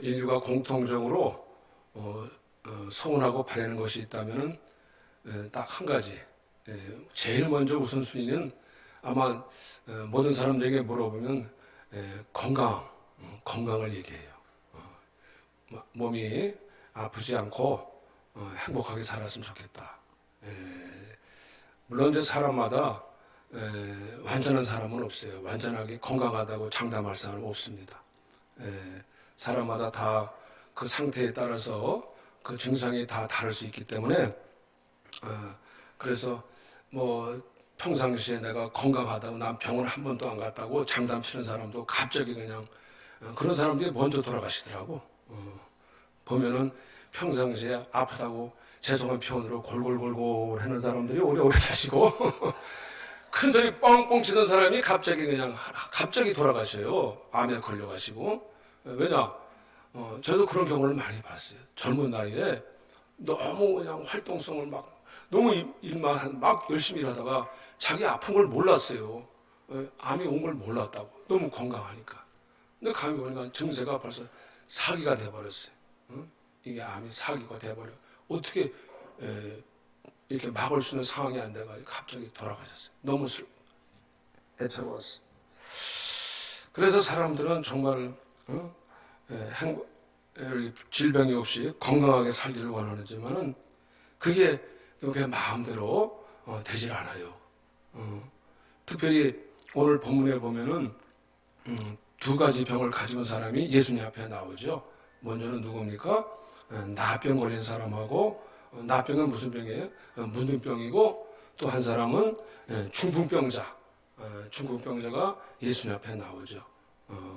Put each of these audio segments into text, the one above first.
인류가 공통적으로 소원하고 바라는 것이 있다면 딱 한 가지. 제일 먼저 우선순위는 아마 모든 사람들에게 물어보면 건강을 얘기해요. 몸이 아프지 않고 행복하게 살았으면 좋겠다. 물론 이제 사람마다 완전한 사람은 없어요. 완전하게 건강하다고 장담할 사람은 없습니다. 사람마다 다 그 상태에 따라서 그 증상이 다 다를 수 있기 때문에 그래서 뭐 평상시에 내가 건강하다고 난 병원 한 번도 안 갔다고 장담 치는 사람도 갑자기 그냥 그런 사람들이 먼저 돌아가시더라고. 보면은 평상시에 아프다고 죄송한 표현으로 골골골골 하는 사람들이 오래오래 사시고 큰 소리 뻥뻥 치던 사람이 갑자기 돌아가셔요. 암에 걸려가시고. 왜냐? 저도 그런 경우를 많이 봤어요. 젊은 나이에 너무 그냥 활동성을 너무 일만 막 열심히 일하다가 자기 아픈 걸 몰랐어요. 암이 온 걸 몰랐다고. 너무 건강하니까. 근데 가면 보니까 증세가 벌써 사기가 돼버렸어요. 이게 암이 사기가 돼버려. 어떻게 이렇게 막을 수 있는 상황이 안 돼가지고 갑자기 돌아가셨어요. 너무 애처로웠어요. 그래서 사람들은 정말 질병이 없이 건강하게 살기를 원하지만은 그게 마음대로 되질 않아요. 특별히 오늘 본문에 보면은 두 가지 병을 가지고 온 사람이 예수님 앞에 나오죠. 먼저는 누굽니까? 나병 걸린 사람하고, 나병은 무슨 병이에요? 문둥병이고, 또 한 사람은 중풍병자. 중풍병자가 예수님 앞에 나오죠.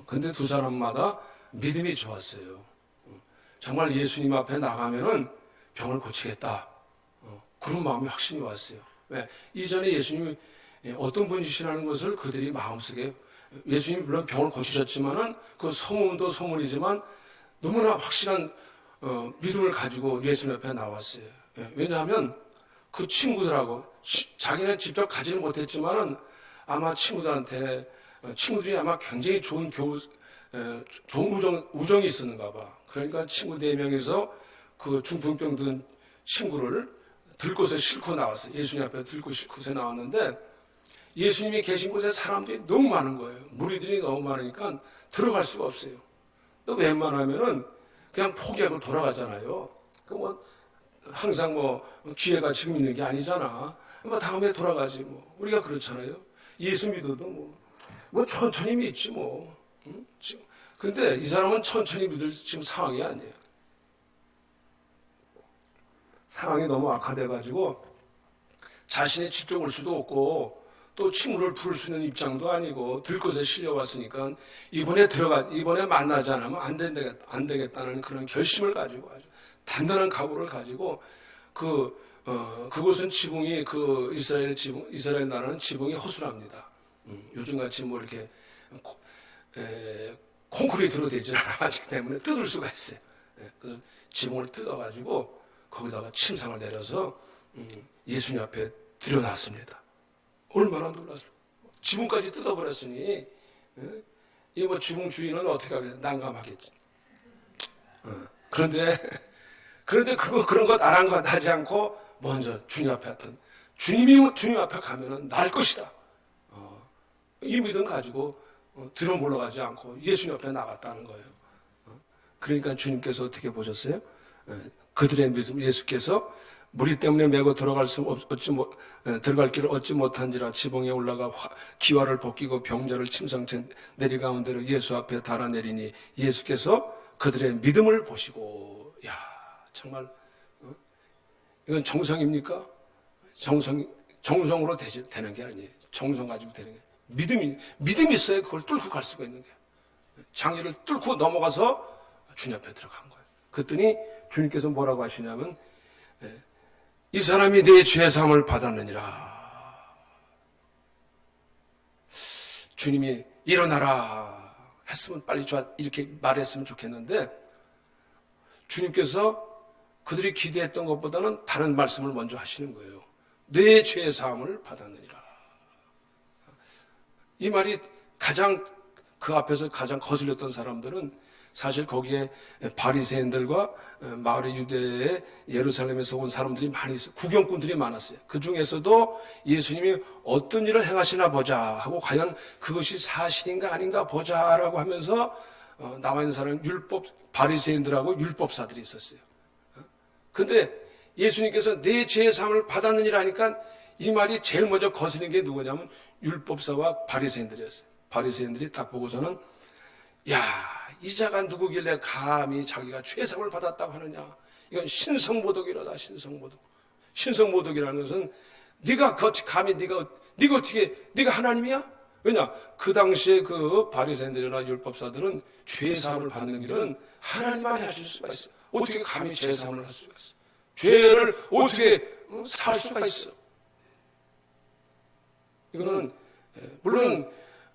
근데 두 사람마다 믿음이 좋았어요. 정말 예수님 앞에 나가면은 병을 고치겠다. 그런 마음이 확신이 왔어요. 왜? 이전에 예수님이 어떤 분이시라는 것을 그들이 마음속에, 예수님이 물론 병을 고치셨지만은 그 소문도 소문이지만 너무나 확실한 믿음을 가지고 예수님 앞에 나왔어요. 왜냐하면 그 친구들하고 자기는 직접 가지는 못했지만은 아마 친구들이 아마 굉장히 좋은 우정이 있었는가 봐. 그러니까 친구 4명이서 그 중풍병 든 친구를 들고서 싣고 나왔어요. 예수님 앞에 들고 싣고서 나왔는데 예수님이 계신 곳에 사람들이 너무 많은 거예요. 무리들이 너무 많으니까 들어갈 수가 없어요. 또 웬만하면은 그냥 포기하고 돌아가잖아요. 항상 기회가 지금 있는 게 아니잖아. 다음에 돌아가지 우리가 그렇잖아요. 예수 믿어도 천천히 믿지 응? 근데 이 사람은 천천히 믿을 지금 상황이 아니에요. 상황이 너무 악화돼가지고 자신이 직접 올 수도 없고 또 친구를 부를 수 있는 입장도 아니고 들것에 실려왔으니까 이번에 만나지 않으면 안 되겠다는 그런 결심을 가지고 아주 단단한 각오를 가지고 그곳은 지붕이 이스라엘 나라는 지붕이 허술합니다. 요즘같이 이렇게 콘크리트로 되지 않았기 때문에 뜯을 수가 있어요. 그 지붕을 뜯어가지고 거기다가 침상을 내려서 예수님 앞에 들여놨습니다. 얼마나 놀랐어요. 지붕까지 뜯어버렸으니 이 지붕 주인은 어떻게 하겠어요? 난감하겠지. 그런데 그런 것 아랑곳하지 않고 먼저 주님 앞에 왔던 주님 앞에 가면은 날 것이다. 이 믿음 가지고 뒤로 물러가지 않고 예수님 앞에 나갔다는 거예요. 그러니까 주님께서 어떻게 보셨어요? 그들의 믿음, 예수께서 무리 때문에 메고 들어갈 길을 얻지 못한지라 지붕에 올라가 기와를 벗기고 병자를 침상째 내리가운데로 예수 앞에 달아내리니 예수께서 그들의 믿음을 보시고, 정말 이건 정성입니까? 정성으로 되는 게 아니에요. 정성 가지고 되는 게 믿음이 있어야 그걸 뚫고 갈 수가 있는 거예요. 장애를 뚫고 넘어가서 주님 앞에 들어간 거예요. 그랬더니 주님께서 뭐라고 하시냐면 이 사람이 내 죄사함을 받았느니라. 주님이 일어나라 했으면 빨리 이렇게 말했으면 좋겠는데 주님께서 그들이 기대했던 것보다는 다른 말씀을 먼저 하시는 거예요. 내 죄사함을 받았느니라. 이 말이 그 앞에서 가장 거슬렸던 사람들은 사실 거기에 바리새인들과 마을의 유대의 예루살렘에서 온 사람들이 많이 있어요. 구경꾼들이 많았어요. 그 중에서도 예수님이 어떤 일을 행하시나 보자 하고 과연 그것이 사실인가 아닌가 보자라고 하면서 나와 있는 사람 바리새인들하고 율법사들이 있었어요. 근데 예수님께서 내 죄의 사함을 받았느니라 하니까 이 말이 제일 먼저 거스는 게 누구냐면 율법사와 바리새인들이었어요. 바리새인들이 딱 보고서는 야, 이 자가 누구길래 감히 자기가 죄 사함을 받았다고 하느냐. 이건 신성모독이로다. 신성모독. 신성모독이라는 것은 네가 감히 네가 어떻게 네가 하나님이야? 왜냐? 그 당시에 그 바리새인들이나 율법사들은 죄 사함을 받는 길은 하나님만이 하실 수가 있어. 어떻게 감히 죄 사함을 할 수가 있어? 죄를 어떻게 살 수가 있어? 이거는 물론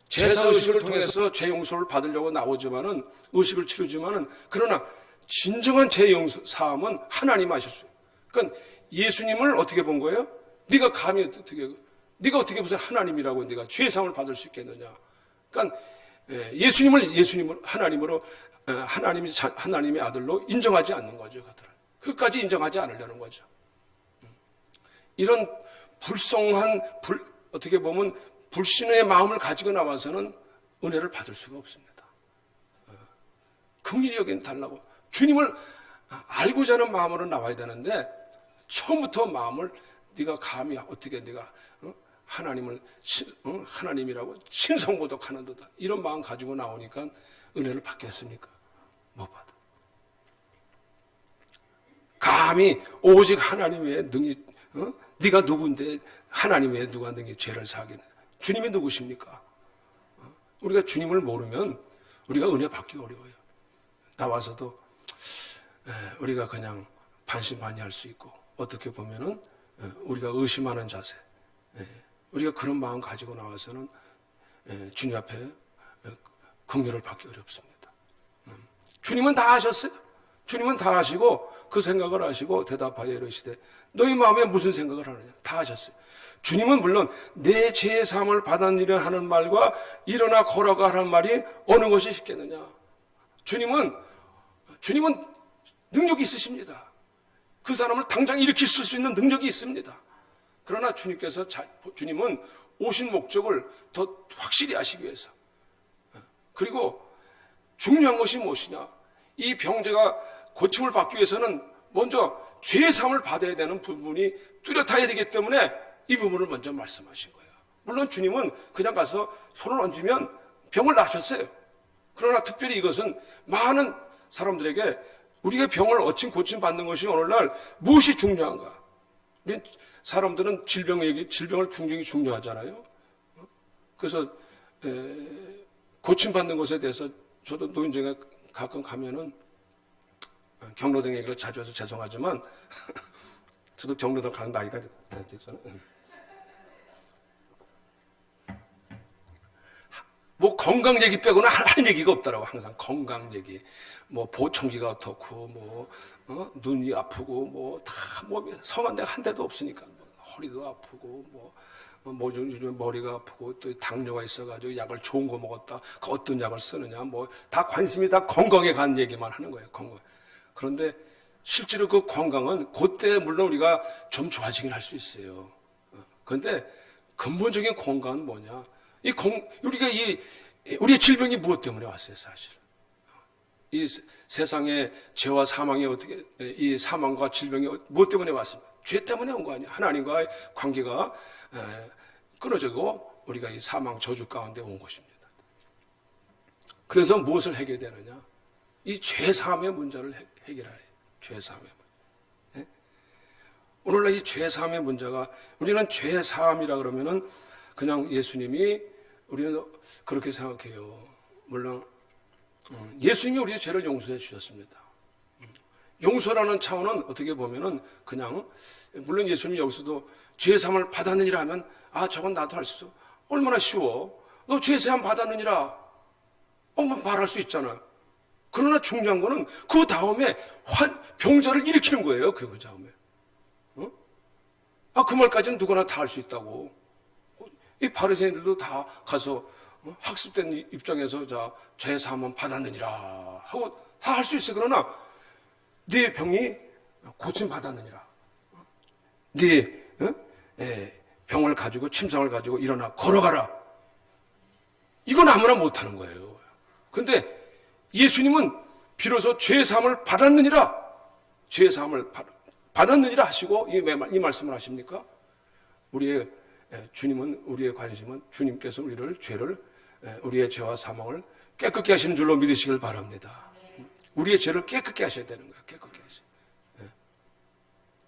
제사 의식을 통해서 죄 용서를 받으려고 나오지만은 의식을 치르지만은 그러나 진정한 죄 용서 사함은 하나님 하셨어요. 그러니까 예수님을 어떻게 본 거예요? 네가 감히 네가 어떻게 무슨 하나님이라고 네가 죄 사함을 받을 수 있겠느냐? 그러니까 예수님을 하나님으로 하나님의 아들로 인정하지 않는 거죠. 그들은 끝까지 인정하지 않으려는 거죠. 이런 어떻게 보면 불신의 마음을 가지고 나와서는 은혜를 받을 수가 없습니다. 긍휼히 여긴 달라고 주님을 알고자 하는 마음으로 나와야 되는데 처음부터 마음을 네가 감히 어떻게 네가 하나님을 하나님이라고 신성모독하는도다 이런 마음 가지고 나오니까 은혜를 받겠습니까? 못 받아. 감히 오직 하나님 외에 능히 네가 누군데 하나님 외에 누가 능히 죄를 사하겠느냐? 주님이 누구십니까? 우리가 주님을 모르면 우리가 은혜 받기 어려워요. 나와서도 우리가 그냥 반신반의할 수 있고 어떻게 보면은 우리가 의심하는 자세, 우리가 그런 마음 가지고 나와서는 주님 앞에 긍휼을 받기 어렵습니다. 주님은 다 하셨어요. 주님은 다 하시고 그 생각을 하시고 대답하여 이르시되 너희 마음에 무슨 생각을 하느냐? 다 하셨어요. 주님은 물론 내 죄의 사함을 받았느니라 하는 말과 일어나 걸어가 하는 말이 어느 것이 쉽겠느냐? 주님은 능력이 있으십니다. 그 사람을 당장 일으킬 수 있는 능력이 있습니다. 그러나 주님은 오신 목적을 더 확실히 아시기 위해서 그리고 중요한 것이 무엇이냐? 이 병자가 고침을 받기 위해서는 먼저 죄의 사함을 받아야 되는 부분이 뚜렷해야 되기 때문에 이 부분을 먼저 말씀하신 거예요. 물론 주님은 그냥 가서 손을 얹으면 병을 나셨어요. 그러나 특별히 이것은 많은 사람들에게 우리가 병을 고침 받는 것이 오늘날 무엇이 중요한가? 사람들은 질병을 굉장히 중요하잖아요. 그래서 고침 받는 것에 대해서 저도 노인정에 가끔 가면은 경로당 얘기를 자주 해서 죄송하지만 저도 경로당 가는 나이가 됐잖아요. 뭐 건강 얘기 빼고는 할 얘기가 없더라고. 항상 건강 얘기, 뭐 보청기가 어떻고, 눈이 아프고, 몸이 성한 데가 한 대도 없으니까 허리도 아프고, 요즘 머리가 아프고 또 당뇨가 있어가지고 약을 좋은 거 먹었다. 그 어떤 약을 쓰느냐, 다 관심이 다 건강에 관한 얘기만 하는 거예요. 건강. 그런데 실제로 그 건강은 그때 물론 우리가 좀 좋아지긴 할 수 있어요. 그런데 근본적인 건강은 뭐냐? 우리의 질병이 무엇 때문에 왔어요, 사실? 이 세상에 죄와 사망이 이 사망과 질병이 무엇 때문에 왔습니까? 죄 때문에 온 거 아니에요. 하나님과의 관계가 끊어지고 우리가 이 사망 저주 가운데 온 것입니다. 그래서 무엇을 해결되느냐? 이 죄사함의 문제를 해결해야 해요. 죄사함의 문제. 오늘날 이 죄사함의 문제가 우리는 죄사함이라 그러면은 그냥 예수님이 우리는 그렇게 생각해요. 물론 예수님이 우리의 죄를 용서해 주셨습니다. 용서라는 차원은 어떻게 보면은 그냥 물론 예수님이 여기서도 죄사함을 받았느니라 하면 저건 나도 할 수 있어. 얼마나 쉬워. 너 죄사함 받았느니라. 말할 수 있잖아요. 그러나 중요한 거는 그 다음에 병자를 일으키는 거예요. 그 다음에. 그 말까지는 누구나 다 할 수 있다고. 이 바리새인들도 다 가서 학습된 입장에서 죄사함은 받았느니라 하고 다 할 수 있어요. 그러나 네 병이 고침받았느니라. 네 병을 가지고 침상을 가지고 일어나 걸어가라. 이건 아무나 못하는 거예요. 근데 예수님은 비로소 죄사함을 받았느니라. 죄사함을 받았느니라 하시고 이 말씀을 하십니까? 우리의 주님은, 우리의 관심은 주님께서 우리의 죄와 사망을 깨끗게 하시는 줄로 믿으시길 바랍니다. 우리의 죄를 깨끗게 하셔야 되는 거예요. 깨끗게 하셔야.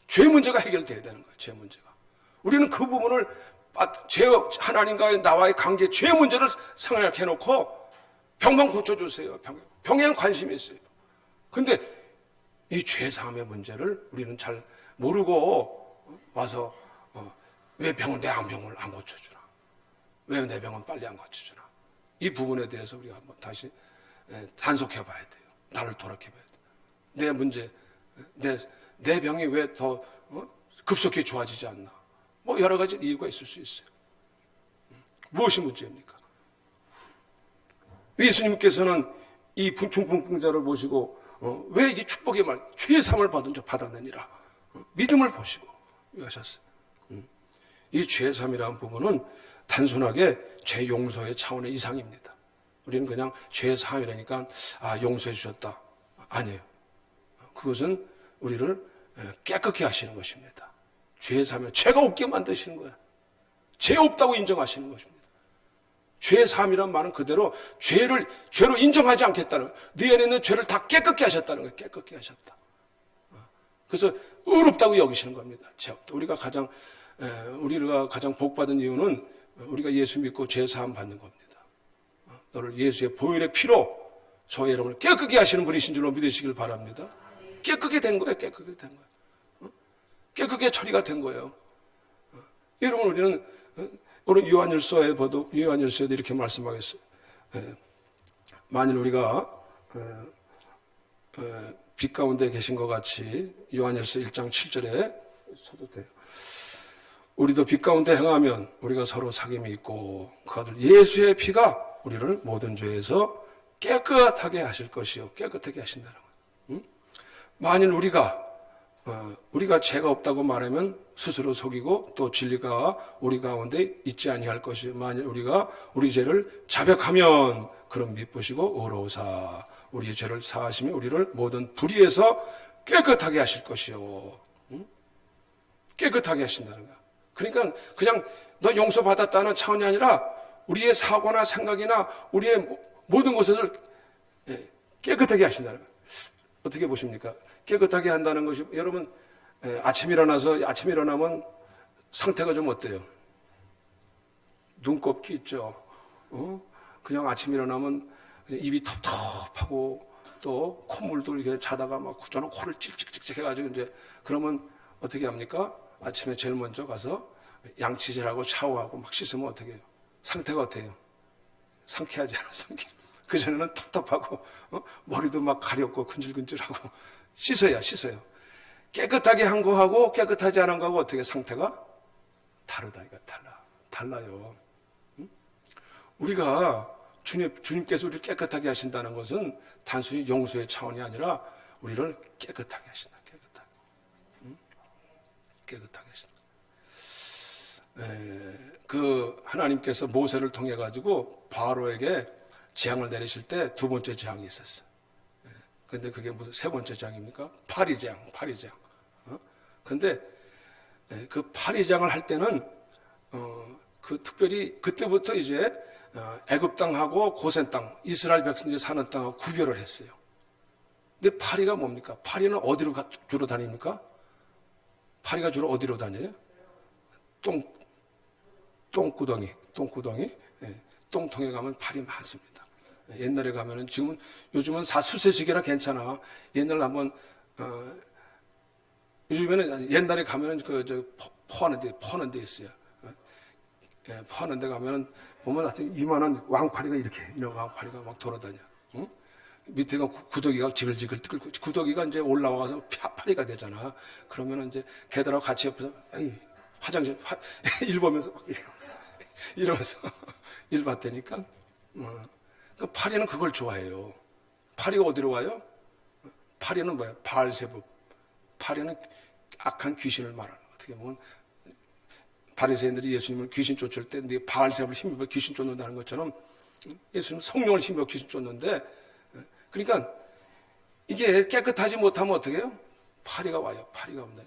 죄 문제가 해결돼야 되는 거예요. 죄 문제가. 우리는 그 부분을 하나님과의 나와의 관계, 죄 문제를 생각해 놓고 병만 고쳐주세요. 병에는 관심이 있어요. 근데 이 죄사함의 문제를 우리는 잘 모르고 와서 왜 내 병을 안 고쳐주나? 왜 내 병은 빨리 안 고쳐주나? 이 부분에 대해서 우리가 한번 다시 단속해 봐야 돼요. 나를 돌아켜 봐야 돼요. 내 문제, 내 병이 왜 더 급속히 좋아지지 않나? 뭐 여러 가지 이유가 있을 수 있어요. 무엇이 문제입니까? 예수님께서는 이 중풍병자를 보시고 왜 이 축복의 말, 죄사함을 받았느니라 믿음을 보시고 하셨어요. 이 죄사함이라는 부분은 단순하게 죄 용서의 차원의 이상입니다. 우리는 그냥 죄사함이라니까 용서해 주셨다. 아니에요. 그것은 우리를 깨끗게 하시는 것입니다. 죄사함에 죄가 없게 만드시는 거야. 죄 없다고 인정하시는 것입니다. 죄사함이란 말은 그대로 죄로 인정하지 않겠다는 거예요. 네 안에 있는 죄를 다 깨끗게 하셨다는 거예요. 깨끗게 하셨다. 그래서 의롭다고 여기시는 겁니다. 죄 없다. 우리가 가장 복받은 이유는 우리가 예수 믿고 죄사함 받는 겁니다. 너를 예수의 보혈의 피로 저의 여러분을 깨끗게 하시는 분이신 줄로 믿으시길 바랍니다. 깨끗게 된 거예요. 깨끗게 된 거예요. 깨끗게 처리가 된 거예요. 여러분, 우리는 오늘 요한일서에도 이렇게 말씀하겠어요. 만일 우리가 빛 가운데 계신 것 같이 요한일서 1장 7절에 써도 돼요. 우리도 빛 가운데 행하면 우리가 서로 사귐이 있고 그 아들 예수의 피가 우리를 모든 죄에서 깨끗하게 하실 것이요. 깨끗하게 하신다는 거예요. 만일 우리가 죄가 없다고 말하면 스스로 속이고 또 진리가 우리 가운데 있지 아니할 것이요. 만일 우리가 우리 죄를 자백하면 그럼 미쁘시고 의로우사 우리의 죄를 사하시며 우리를 모든 불의에서 깨끗하게 하실 것이요. 깨끗하게 하신다는 거야. 그러니까 그냥 너 용서받았다는 차원이 아니라 우리의 사고나 생각이나 우리의 모든 것을 깨끗하게 하신다는 거예요. 어떻게 보십니까? 깨끗하게 한다는 것이, 여러분 아침 일어나면 상태가 좀 어때요? 눈곱기 있죠. 그냥 아침 일어나면 입이 텁텁하고 또 콧물도 이렇게 자다가 막 저는 코를 찔찔찔 해가지고 이제 그러면 어떻게 합니까? 아침에 제일 먼저 가서 양치질하고 샤워하고 막 씻으면 어떻게 해요? 상태가 어때요? 상쾌하지 않아? 그전에는 텁텁하고 머리도 막 가렵고 근질근질하고 씻어요. 깨끗하게 한 거하고 깨끗하지 않은 거하고 어떻게 상태가 다르다. 이거 달라요. 우리가 주님께서 우리를 깨끗하게 하신다는 것은 단순히 용서의 차원이 아니라 우리를 깨끗하게 하신다. 깨끗하게 하신다. 그 하나님께서 모세를 통해 가지고 바로에게 재앙을 내리실 때 두 번째 재앙이 있었어요. 근데 그게 무슨 세 번째 재앙입니까? 파리재앙. 근데 그 파리재앙을 할 때는 그 특별히 그때부터 이제 애굽 땅하고 고센 땅, 이스라엘 백성들이 사는 땅하고 구별을 했어요. 근데 파리가 뭡니까? 파리는 어디로 주로 다닙니까? 파리가 주로 어디로 다녀요? 똥구덩이. 똥통에 가면 파리 많습니다. 옛날에 가면은 요즘은 수세식이라 괜찮아. 옛날 한번 요즘에는 옛날에 가면은 퍼는 데 있어요. 퍼는 데 가면은 보면 하여튼 이만한 왕파리가 이런 왕파리가 막 돌아다녀. 응? 밑에가 구더기가 지글지글 끓고 구더기가 이제 올라와서 파리가 되잖아. 그러면 이제 걔들하고 같이 옆에서 화장실 일 보면서 막 이러면서 일 봤다니까. 그 파리는 그걸 좋아해요. 파리가 어디로 와요? 파리는 뭐야? 바알세불. 파리는 악한 귀신을 말하는 거예요. 어떻게 보면 바리새인들이 예수님을 귀신 쫓을 때 바알세불을 힘입어 귀신 쫓는다는 것처럼 예수님 성령을 힘입어 귀신 쫓는데, 그러니까 이게 깨끗하지 못하면 어떻게 해요? 파리가 와요. 파리가 온다.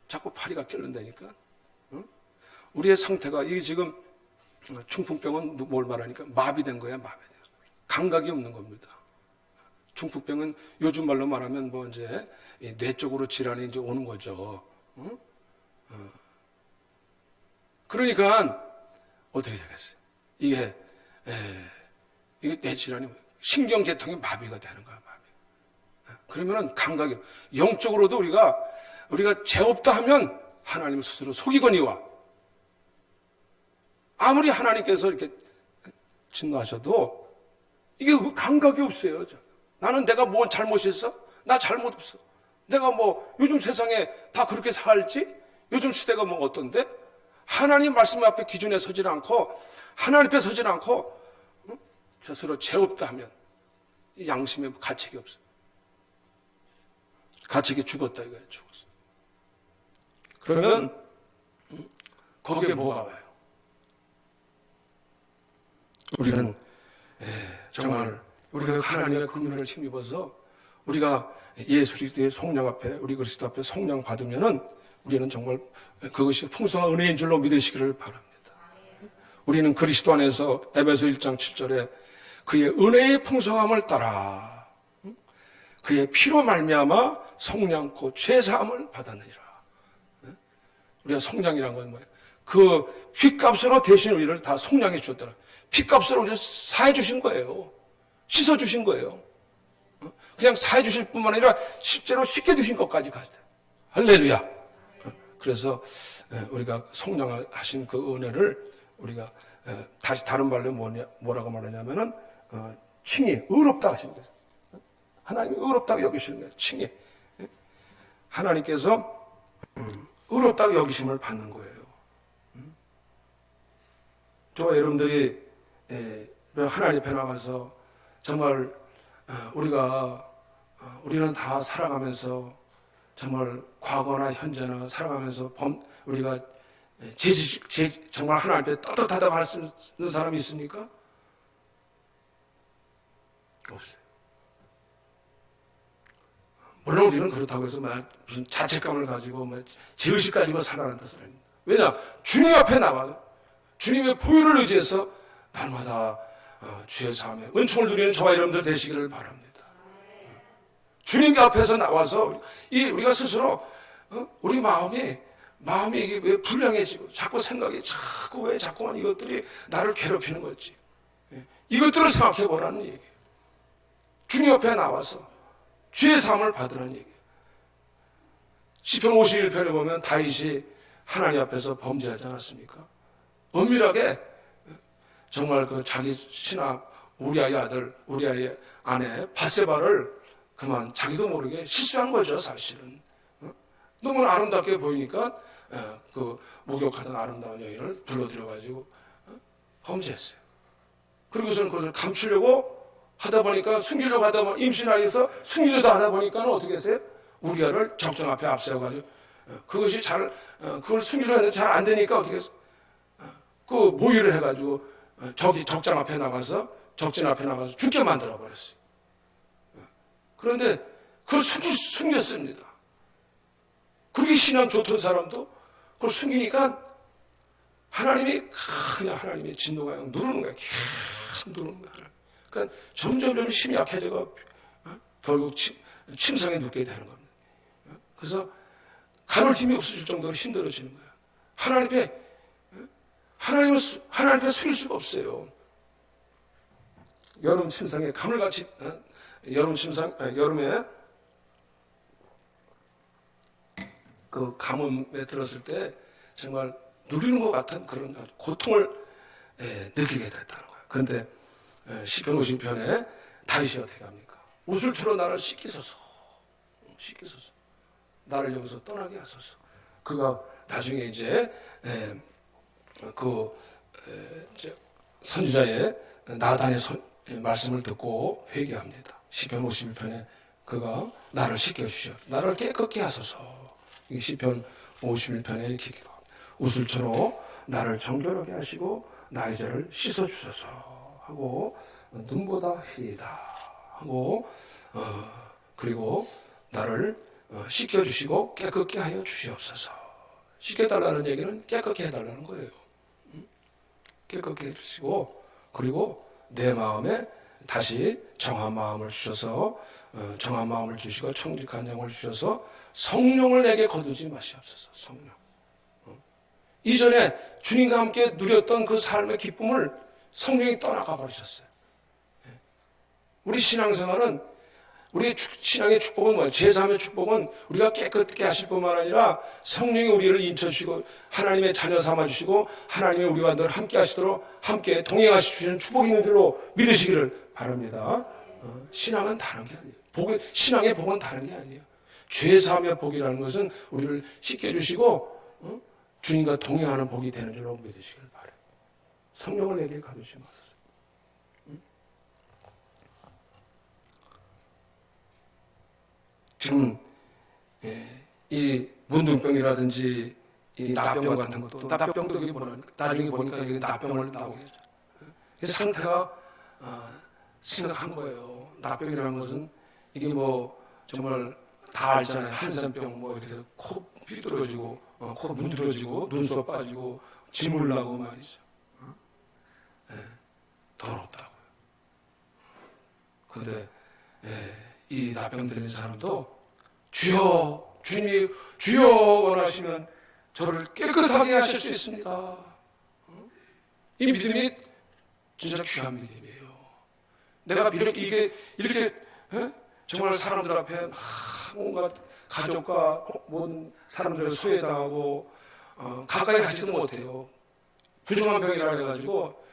자꾸 파리가 끓는다니까. 우리의 상태가, 이게 지금 중풍병은 뭘 말하니까 마비된 거야. 마비된 거야. 감각이 없는 겁니다. 중풍병은 요즘 말로 말하면 뭐 이제 뇌 쪽으로 질환이 이제 오는 거죠. 그러니까 어떻게 되겠어요? 이게 뇌 질환이 신경계통이 마비가 되는 거야. 마비. 그러면은 감각이, 영적으로도 우리가 죄 없다 하면 하나님 스스로 속이거니와, 아무리 하나님께서 이렇게 진노하셔도 이게 감각이 없어요. 나는 내가 뭔 잘못이 있어? 나 잘못 없어. 내가 뭐 요즘 세상에 다 그렇게 살지? 요즘 시대가 뭐 어떤데? 하나님 말씀 앞에 기준에 서질 않고, 하나님 앞에 서질 않고 스스로 죄 없다 하면 이 양심에 가책이 없어. 가책이 죽었다 이거야. 죽었어. 그러면 거기에 뭐가 와요? 우리는 정말 우리가 하나님의 긍휼을 힘입어서 우리가 예수 그리스도의 성령 앞에, 우리 그리스도 앞에 성령 받으면은 우리는 정말 그것이 풍성한 은혜인 줄로 믿으시기를 바랍니다. 우리는 그리스도 안에서 에베소 1장 7절에 그의 은혜의 풍성함을 따라 그의 피로 말미암아 성량코 죄 사함을 받았느니라. 우리가 성량이란 건 뭐예요? 그 핏값으로 대신 우리를 다 성량해 주셨더라. 핏값으로 우리를 사해 주신 거예요. 씻어 주신 거예요. 그냥 사해 주실 뿐만 아니라 실제로 씻겨 주신 것까지 가져요. 할렐루야. 그래서 우리가 성량하신 그 은혜를 우리가 다시 다른 말로 뭐라고 말하냐면은 칭히 의롭다 하시는 거예요. 하나님이 의롭다고 여기시는 거예요. 칭히. 하나님께서 의롭다고 여기심을 받는 거예요. 저와 여러분들이 하나님 앞에 나가서 정말 우리는 다 살아가면서 정말 과거나 현재나 살아가면서 우리가 정말 하나님 앞에 떳떳하다고 할 수 있는 사람이 있습니까? 없어요. 물론 우리는 그렇다고 해서 무슨 자책감을 가지고 죄의식 가지고 살아가는 뜻은 아닙니다. 왜냐? 주님 앞에 나와서 주님의 보혈을 의지해서 날마다 주의 삶에 은총을 누리는 저와 여러분들 되시기를 바랍니다. 주님 앞에서 나와서 우리가 스스로 우리 마음이 이게 왜 불량해지고 자꾸 생각이 왜 자꾸만 이것들이 나를 괴롭히는 거지? 이것들을 생각해 보라는 얘기예요. 주님 앞에 나와서 주의 삶을 받으라는 얘기예요. 시편 51편에 보면 다윗이 하나님 앞에서 범죄하지 않았습니까? 엄밀하게 정말 그 자기 신하 우리아의 아들, 우리아의 아내 바세바를 그만 자기도 모르게 실수한 거죠, 사실은. 너무나 아름답게 보이니까 그 목욕하던 아름다운 여인을 불러들여가지고 범죄했어요. 그리고서는 그것을 감추려고 하다 보니까, 숨기려고 하다 보니까, 임신하면서 숨기려고 하다 보니까 어떻게 했어요? 우리아를 적정 앞에 앞세워가지고 그것이 그걸 숨기려고 했는데 잘 안 되니까 어떻게 했어요? 그 모의를 해가지고 적장 앞에 나가서, 적진 앞에 나가서 죽게 만들어 버렸어요. 그런데 그걸 숨겼습니다. 그렇게 신앙 좋던 사람도 그걸 숨기니까 하나님의 진노가 누르는 거야. 계속 누르는 거야. 그러니까 점점 힘이 약해져가 결국 침상에 눕게 되는 겁니다. 그래서 가눌 힘이 없어질 정도로 힘들어지는 거야. 하나님 앞에 숨길 수가 없어요. 여름 침상에 가물같이, 여름에 그 가뭄에 들었을 때 정말 누리는 것 같은 그런 고통을 느끼게 됐다는 거예요. 그런데 시편 50편에 다윗이 어떻게 합니까? 옷을 틀어 나를 씻기소서. 나를 여기서 떠나게 하소서. 그가 나중에 이제 선지자의 나단의 말씀을 듣고 회개합니다. 시편 51편에 그가 나를 씻겨주시오. 나를 깨끗게 하소서. 이 시편 51편에 이렇게 기도합니다. 우슬초로 나를 정결하게 하시고 나의 죄를 씻어주소서 하고 눈보다 희리다 하고 그리고 나를 씻겨주시고 깨끗게 하여 주시옵소서. 씻겨달라는 얘기는 깨끗게 해달라는 거예요. 깨끗게 해주시고 그리고 내 마음에 다시 정한 마음을 주셔서 정한 마음을 주시고 청직한 영을 주셔서 성령을 내게 거두지 마시옵소서. 성령. 이전에 주님과 함께 누렸던 그 삶의 기쁨을 성령이 떠나가 버리셨어요. 우리 신앙생활은 우리의 신앙의 축복은 뭐예요? 제3의 축복은 우리가 깨끗게 하실 뿐만 아니라 성령이 우리를 인쳐주시고 하나님의 자녀 삼아주시고 하나님이 우리와 늘 함께 하시도록 함께 동행하시는 축복이 있는 줄로 믿으시기를 바랍니다. 신앙은 다른 게 아니에요. 신앙의 복은 다른 게 아니에요. 죄사함의 복이라는 것은 우리를 씻겨주시고 주님과 동행하는 복이 되는 줄로 믿으시기를 바라요. 성령을 내게 가두시옵소서. 지금 이 문둥병이라든지 이 나병 같은 것도 나병도 나중에 보니까 이게 나병을 나오게 되죠. 그 상태가 심각한 거예요. 나병이라는 것은 이게 뭐 정말 다 알잖아요. 한산병 뭐 이렇게 코 삐뚤어지고 코 문드러지고 눈썹 빠지고 지물 나고 말이죠. 더럽다고요. 그런데 이 나병 들린 사람도 주여 주님이 주여 원하시면 저를 깨끗하게 하실 수 있습니다. 이 믿음이 진짜 귀한 믿음이에요. 내가 이렇게 정말 사람들 앞에 뭔가 가족과 모든 사람들을 소외당하고 가까이 하지도 못해요. 부정한 병이라 해가지고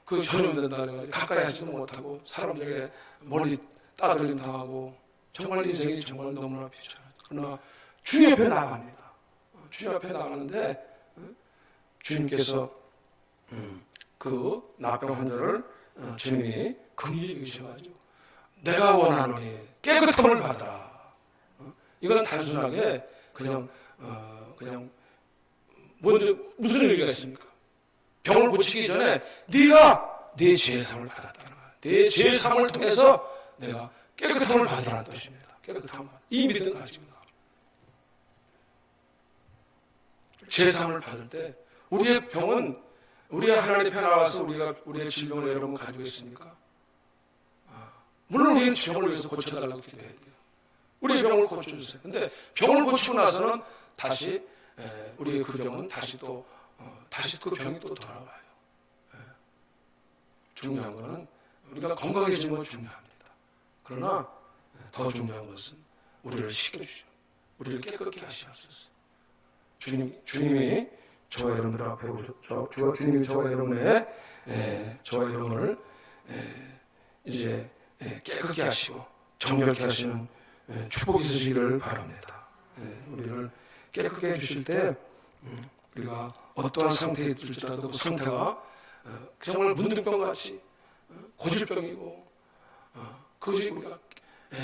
그 전염된다 해가지고 가까이 하지도 못하고 사람들에게 멀리 따돌림 당하고 정말 인생이 정말 너무나 비참하죠. 그러나 주님 옆에 나갑니다. 주님 앞에 나가는데 주님께서 그 나병 환자를 주님이 긍휼히 여기셔가지고 내가 원하노니 깨끗함을 받아라. 이건 단순하게 그냥 먼저 무슨 의미가 있습니까? 병을 고치기 전에 네가 내 죄사함을 받았다는 거야. 내 죄사함을 통해서 내가 깨끗함을 받으라는 뜻입니다. 깨끗함을 이 믿음 가지고 죄사함을 받을 때 우리의 병은 우리의 하나님 편에 나와서 우리의 질병을 여러분 가지고 있습니까? 물론 우리는 병을 위해서 고쳐달라고 기도해야 돼요. 우리의 병을 고쳐주세요. 근데 병을 고치고 나서는 다시 우리의 그 병은 다시 그 병이 또 돌아와요. 중요한 것은 우리가 건강해지는 건 중요합니다. 그러나 더 중요한 것은 우리를 씻겨주시오. 우리를 깨끗게 하시옵소서. 주님이 저와 여러분들 앞에 주님이 저와 여러분을 이제 깨끗게 하시고 정결케 하시는 축복이 있으시기를 바랍니다. 우리를 깨끗게 해주실 때 우리가 어떠한 상태에 있을지라도 그 상태가 정말 문둥병같이 고질병이고 그것이 우리가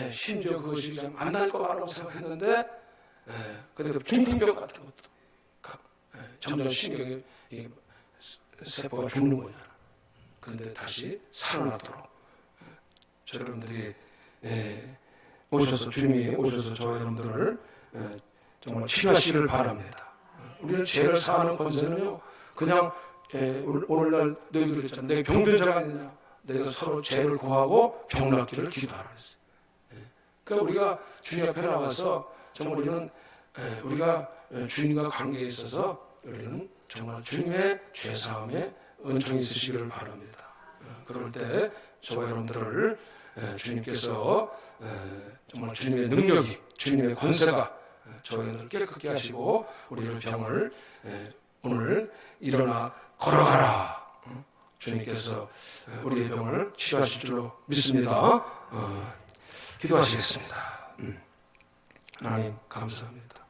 심지어 그것이 그냥 안 날 거라고 생각했는데 그런데 중풍병 같은 것도 점점 신경이 세포가 죽는 거잖아. 그런데 다시 살아나도록 여러분들이 주님이 오셔서 저와 여러분들을 정말 치료하시기를 바랍니다. 우리는 죄를 사하는 권세는요, 그냥 오늘날 너희들 그랬잖아. 내가 병든 자가 있느냐? 내가 서로 죄를 고하고 병 낫기를 기도하라 했어요. 그러니까 우리가 주님 앞에 나와서 정말 우리가 주님과 관계에 있어서 우리는 정말 주님의 죄사함에 은총이 있으시기를 바랍니다. 그럴 때 저와 여러분들을 주님께서 정말 주님의 능력이 주님의 권세가 저와 여러분들을 깨끗게 하시고 우리를 병을 오늘 일어나 걸어가라. 주님께서 우리의 병을 치료하실 줄로 믿습니다. 기도하시겠습니다. 하나님 감사합니다.